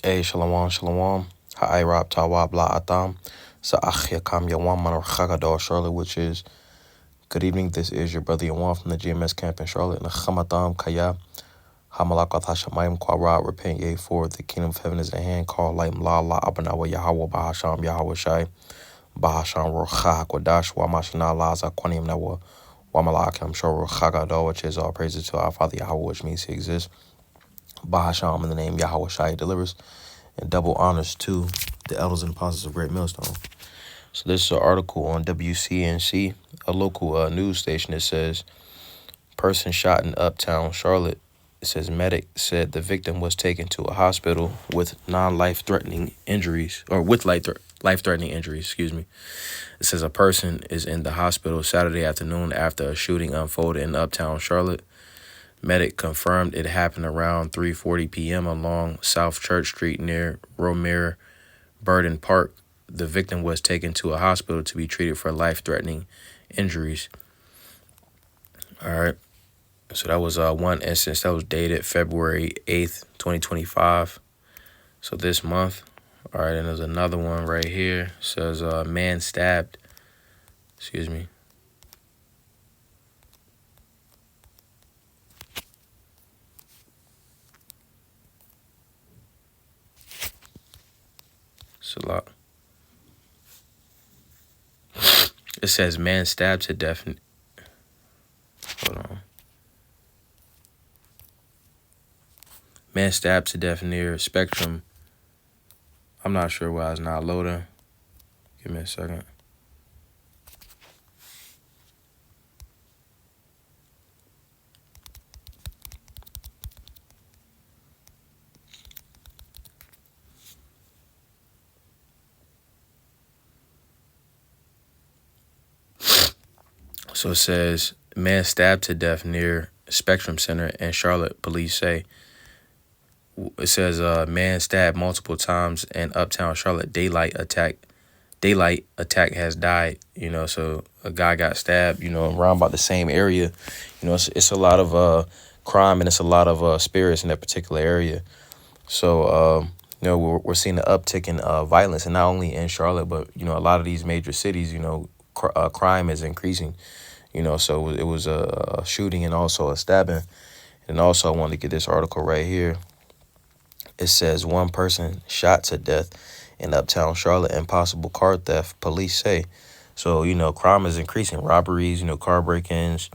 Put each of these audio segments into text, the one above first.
Hey, shalom, shalom. Ha'irab tawab la'atam. Sa'ach yakam yawam manar chagador Charlotte, which is good evening. This is your brother Yawan from the GMS camp in Charlotte. Nachamatam kaya hamalakat hashamayim kwara. Repent ye, for the kingdom of heaven is at hand. Call laim la la abanawa Yahweh bahasham Yahweh shai bahasham rocha hakodash wa mashana la zakwanim nawa wa malakam shor chagador, which is all praises to our Father Yahweh, which means he exists. Bahasham, in the name Yahweh shai delivers. And double honors to the elders and apostles of Great Millstone. So this is an article on WCNC, a local news station. It says, person shot in Uptown Charlotte. It says, medic said the victim was taken to a hospital with non-life-threatening injuries, or with life-threatening injuries, excuse me. It says a person is in the hospital Saturday afternoon after a shooting unfolded in Uptown Charlotte. Medic confirmed it happened around 3:40 p.m. along South Church Street near Romare Burden Park. The victim was taken to a hospital to be treated for life-threatening injuries. All right. So that was one instance that was dated February 8th, 2025. So this month. All right. And there's another one right here. It says man stabbed. Excuse me. It's a lot. It says man stabbed to death. Hold on. Man stabbed to death near Spectrum. I'm not sure why it's not loading. Give me a second. So it says, man stabbed to death near Spectrum Center in Charlotte, police say. It says, man stabbed multiple times in Uptown Charlotte. Daylight attack has died. So a guy got stabbed, around about the same area. It's a lot of crime, and it's a lot of spirits in that particular area. So, we're seeing an uptick in violence, and not only in Charlotte, but, a lot of these major cities, crime is increasing. So it was a shooting and also a stabbing. And also I wanted to get this article right here. It says one person shot to death in Uptown Charlotte and possible car theft, police say. So, crime is increasing. Robberies, car break-ins,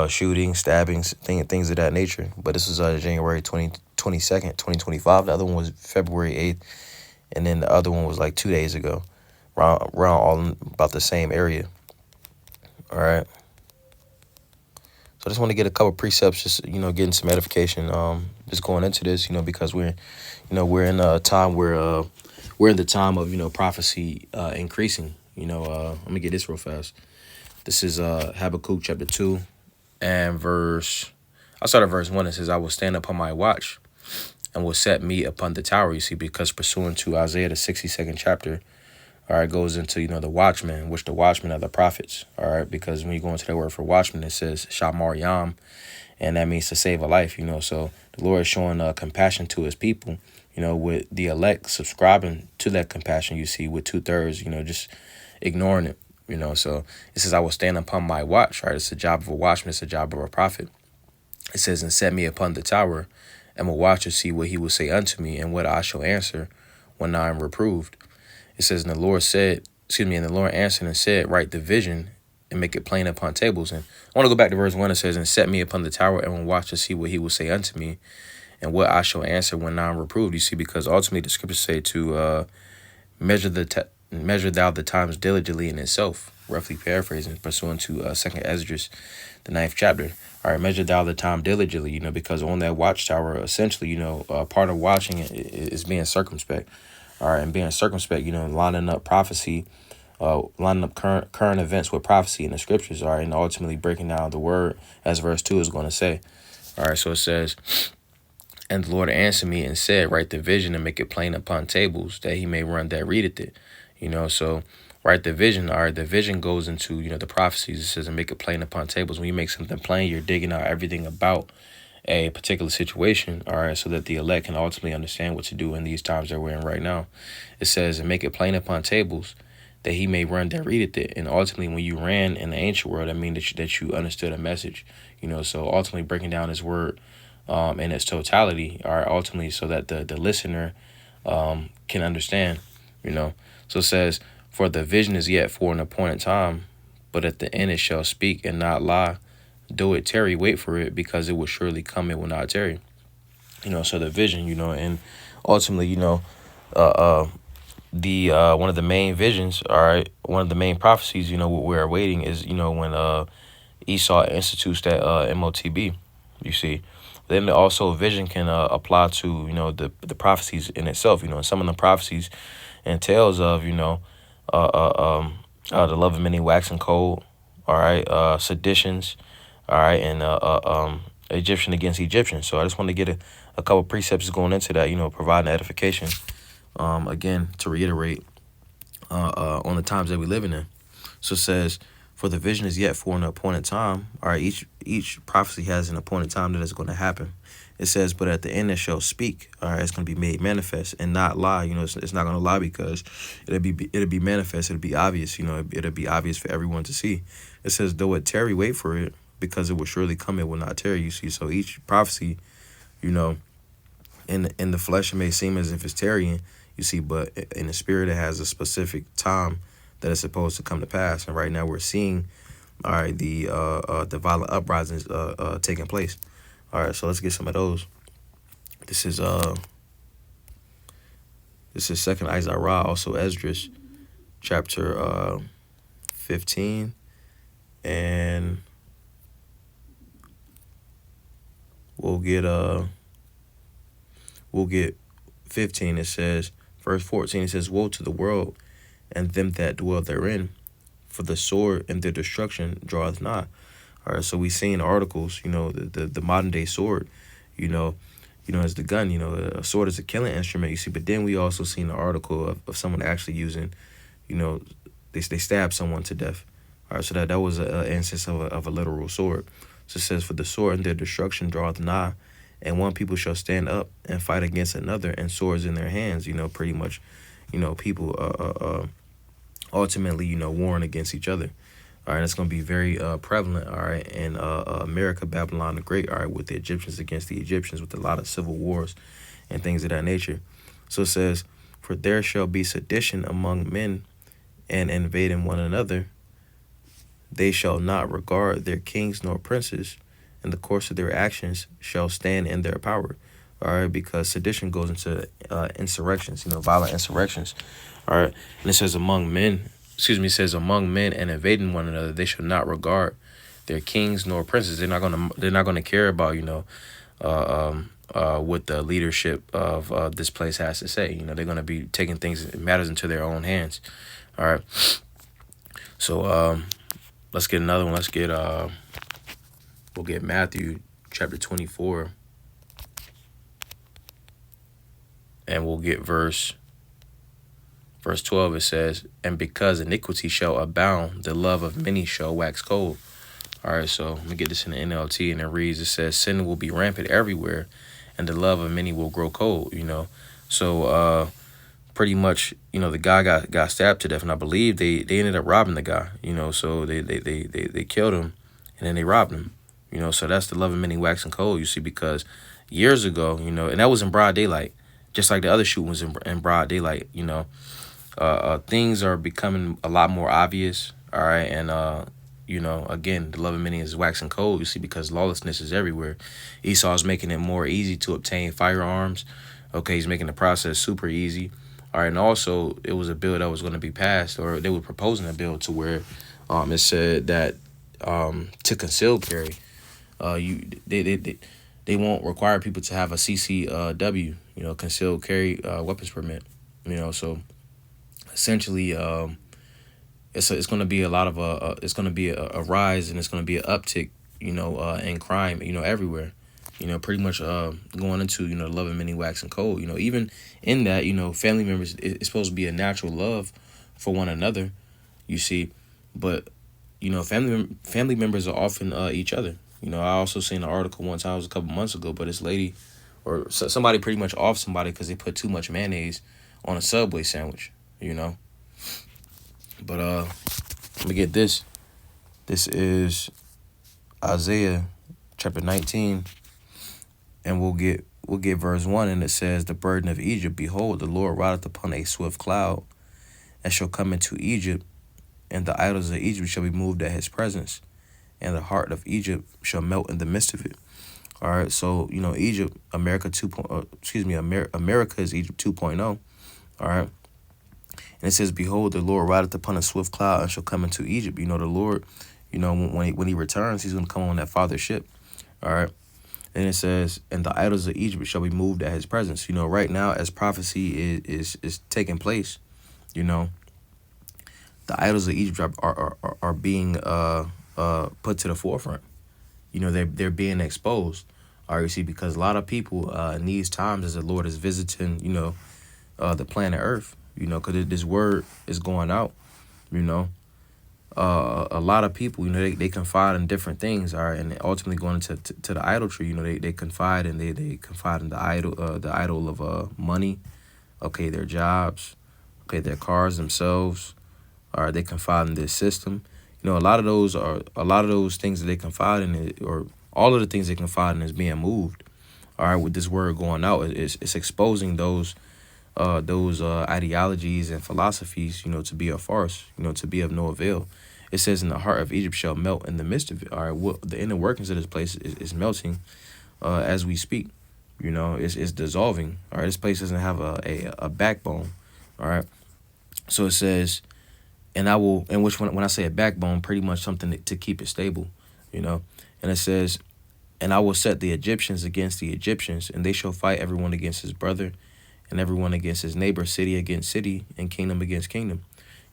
shootings, stabbings, things of that nature. But this is January 22nd, 2025. The other one was February 8th. And then the other one was like 2 days ago. Around all about the same area. All right. So I just want to get a couple precepts, just, getting some edification, just going into this, because we're in a time where we're in the time of, prophecy increasing. Let me get this real fast. This is Habakkuk chapter 2 and I'll start at verse 1. It says, I will stand upon my watch and will set me upon the tower, you see, because pursuant to Isaiah, the 62nd chapter, all right, goes into, the watchmen, which the watchmen are the prophets, all right, because when you go into that word for watchman, it says Shamar Yam, and that means to save a life, so the Lord is showing compassion to his people, with the elect subscribing to that compassion, you see, with 2/3, just ignoring it, so it says, I will stand upon my watch, right? It's the job of a watchman, it's the job of a prophet. It says, and set me upon the tower, and will watch to see what he will say unto me, and what I shall answer when I am reproved. It says, and the Lord answered and said, write the vision and make it plain upon tables. And I want to go back to verse 1. It says, and set me upon the tower and will watch to see what he will say unto me and what I shall answer when I am reproved. You see, because ultimately the scriptures say to measure thou the times diligently in itself, roughly paraphrasing, pursuant to 2nd Esdras, the 9th chapter. All right, measure thou the time diligently, because on that watchtower, essentially, part of watching is being circumspect. All right, and being circumspect, lining up prophecy, lining up current events with prophecy in the scriptures, all right, and ultimately breaking down the word, as verse 2 is going to say. All right, so it says, and the Lord answered me and said, write the vision and make it plain upon tables, that he may run that readeth it. So write the vision. All right, the vision goes into, the prophecies. It says, and make it plain upon tables. When you make something plain, you're digging out everything about a particular situation, all right, so that the elect can ultimately understand what to do in these times that we're in right now. It says, and make it plain upon tables, that he may run that readeth it. And ultimately, when you ran in the ancient world, I mean that you understood a message, so ultimately breaking down his word in its totality, all right, ultimately so that the listener can understand, So it says, for the vision is yet for an appointed time, but at the end it shall speak and not lie. Though it tarry, wait for it, because it will surely come, it will not tarry. So the vision, and ultimately, the one of the main visions, all right, one of the main prophecies, what we're awaiting is, when Esau institutes that MOTB, you see. Then also vision can apply to, the prophecies in itself, and some of the prophecies entails of, the love of many waxing cold, all right, seditions, all right, and Egyptian against Egyptian. So I just want to get a couple precepts going into that, providing edification. Again, to reiterate, on the times that we're living in. So it says, for the vision is yet for an appointed time. All right, each prophecy has an appointed time that is going to happen. It says, but at the end it shall speak. All right, it's going to be made manifest and not lie. It's not going to lie, because it'll be manifest. It'll be obvious. It'll be obvious for everyone to see. It says, though it tarry, wait for it, because it will surely come. It will not tarry. You see, so each prophecy, in the flesh, it may seem as if it's tarrying. You see, but in the spirit, it has a specific time that is supposed to come to pass. And right now, we're seeing, all right, the violent uprisings taking place. All right, so let's get some of those. This is Second Isaiah, also Esdras, chapter 15, and we'll get 15. It says, verse 14. It says, woe to the world and them that dwell therein, for the sword and their destruction draweth nigh. All right, so we seen articles, the modern day sword, as the gun, a sword is a killing instrument, you see. But then we also seen the article of someone actually using, they stab someone to death. All right, so that was an instance of a literal sword. So it says, for the sword and their destruction draweth nigh, and one people shall stand up and fight against another, and swords in their hands. Pretty much, people ultimately, warring against each other. All right, it's going to be very prevalent, all right, in America, Babylon the Great, all right, with the Egyptians against the Egyptians, with a lot of civil wars and things of that nature. So it says, for there shall be sedition among men, and invading one another. They shall not regard their kings nor princes, and the course of their actions shall stand in their power. All right, because sedition goes into insurrections, violent insurrections. All right, and it says among men and invading one another, they shall not regard their kings nor princes. They're not gonna care about what the leadership of this place has to say. They're gonna be taking matters into their own hands. All right, so let's get another one. We'll get Matthew chapter 24, and we'll get verse 12. It says, and because iniquity shall abound, the love of many shall wax cold. All right, so let me get this in the NLT, and it reads, it says, sin will be rampant everywhere, and the love of many will grow cold. So pretty much, the guy got stabbed to death, and I believe they ended up robbing the guy. So they killed him, and then they robbed him. So that's the love of many waxing cold. You see, because years ago, and that was in broad daylight, just like the other shooting was in broad daylight. Things are becoming a lot more obvious, all right, and again, the love of many is waxing cold, you see, because lawlessness is everywhere. Esau is making it more easy to obtain firearms. Okay, he's making the process super easy. All right, and also it was a bill that was going to be passed, or they were proposing a bill to where it said that to conceal carry, they won't require people to have a CCW, concealed carry weapons permit. So essentially, it's going to be a lot of it's going to be a rise, and it's going to be an uptick, in crime, everywhere. Pretty much going into the love of many waxing cold. Even in that, family members, it's supposed to be a natural love for one another, you see, but family members are often each other. I also seen an article one time, it was a couple months ago, but this lady or somebody pretty much off somebody because they put too much mayonnaise on a Subway sandwich. You know, but let me get this. This is Isaiah chapter 19, and we'll get verse 1, and it says, "The burden of Egypt, behold, the Lord rideth upon a swift cloud, and shall come into Egypt, and the idols of Egypt shall be moved at his presence, and the heart of Egypt shall melt in the midst of it." All right, so Egypt, America America is Egypt 2.0. All right, and it says, "Behold, the Lord rideth upon a swift cloud, and shall come into Egypt." The Lord, when he returns, he's going to come on that father's ship. All right. And it says, "And the idols of Egypt shall be moved at his presence." Right now, as prophecy is taking place, you know, the idols of Egypt are being put to the forefront. They're being exposed. All right, you see, because a lot of people in these times, as the Lord is visiting, the planet Earth, because this word is going out, you know, a lot of people, they confide in different things, all right, and ultimately going to the idolatry. They confide and they confide in the idol of money, okay, their jobs, okay, their cars themselves, all right, they confide in this system. A lot of those things that they confide in, or all of the things they confide in, is being moved. All right, with this word going out, it's exposing those ideologies and philosophies, to be a farce, to be of no avail. It says, "In the heart of Egypt shall melt in the midst of it." All right, the inner workings of this place is melting as we speak. It's dissolving. All right, this place doesn't have a backbone. All right, so it says, and I will, and which when I say a backbone, pretty much something to keep it stable, and it says, "And I will set the Egyptians against the Egyptians, and they shall fight everyone against his brother, and everyone against his neighbor, city against city, and kingdom against kingdom."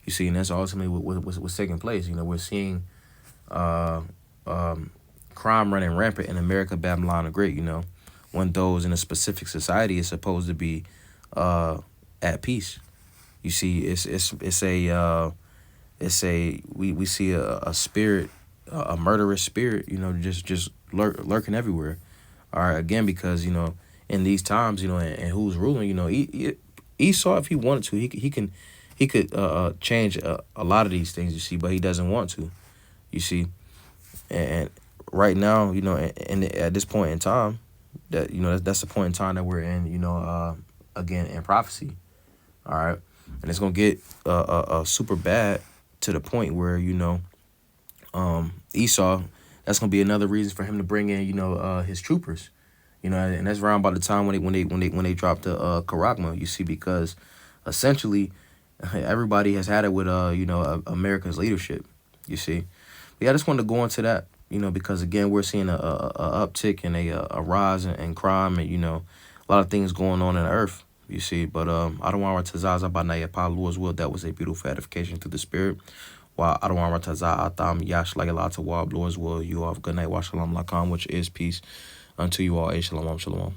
You see, and that's ultimately what's taking place. We're seeing crime running rampant in America, Babylon the Great. When those in a specific society is supposed to be at peace. You see, we see a spirit, a murderous spirit, just lurking everywhere. All right, again, because in these times, and who's ruling, Esau, if he wanted to, he could change a lot of these things, you see, but he doesn't want to, you see. And right now, and at this point in time, that's the point in time that we're in, again, in prophecy. All right, and it's gonna get super bad to the point where Esau, that's gonna be another reason for him to bring in his troopers, and that's around by the time when they drop the Karagma, you see, because essentially everybody has had it with America's leadership, you see. But yeah, I just wanted to go into that, because again, we're seeing a uptick and a rise in crime, and a lot of things going on in the earth, you see. But I don't want to Tazaza by Nayapa, Lord's will. That was a beautiful edification through the spirit. While I don't want to Taza Atam Yash like a lot to Wab, Lord's will. You all have good night. Wa shalom lakam, which is peace unto you all. A shalom, shalom.